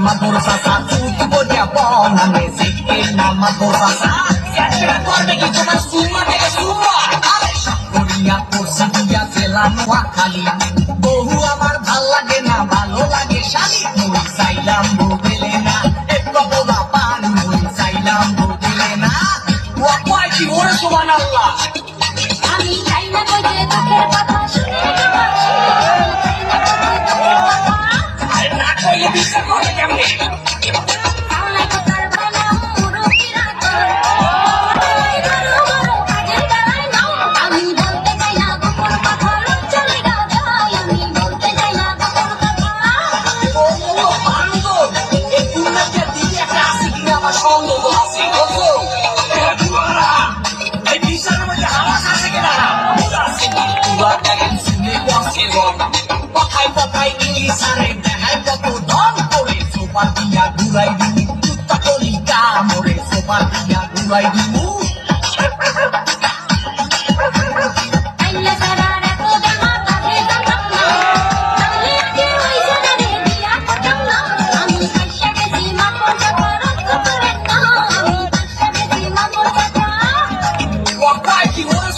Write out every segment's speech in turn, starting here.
madur sasa tutup dia pona mesike nama sasa kira korbe ki তোমার সুমা থেকে সুমা করিয়া করছি দিয়া জেলানো খালি বহু আমার ভাল লাগে না ভালো লাগে শালি মুই চাইলাম বদলে না একটু বলা পান মুই চাইলাম বদলে না ও কয় কি ওরে সুবহানাল্লাহ আমি চাই না কই যে তোর কথা শুনে আরে না কইলে বিশ্বাস করে কেমনে কথায় কথায় ইংলিশারে দেখায় কত দম করে সোপার দিয়া ঘুরাই দিবি কুত্তা কলি কামড়ে সোপার দিয়া ঘুরাই দিবি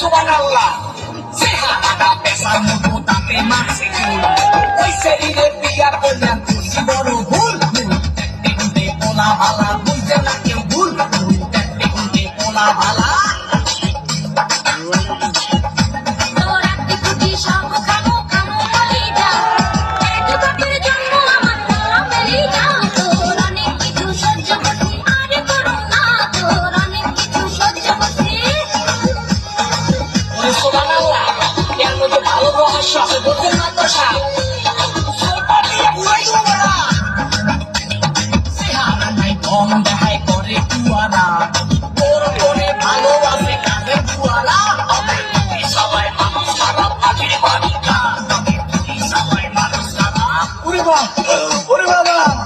সুবহানাল্লাহ চেহারাটা পেশার মতো তাতে মারছে ওই শরীরে বিয়া করলে খুশি বড় ভুল দেখতে পোলা ভালা বুঝতে না কেউ ভুল দেখতে পোলা ভালা সুবহানাল্লাহ এর মধ্যে ভালো রহস্য আছে বলতে না তো সাহেব চেহারা নাই কম দেখায় করে কুয়ারা তোর করে ভালোবাসে কাজের কুয়ারা সবাই মানুষ খারাপ পাখির বাড়ি সবাই মানুষ খারাপ ওরে বাবা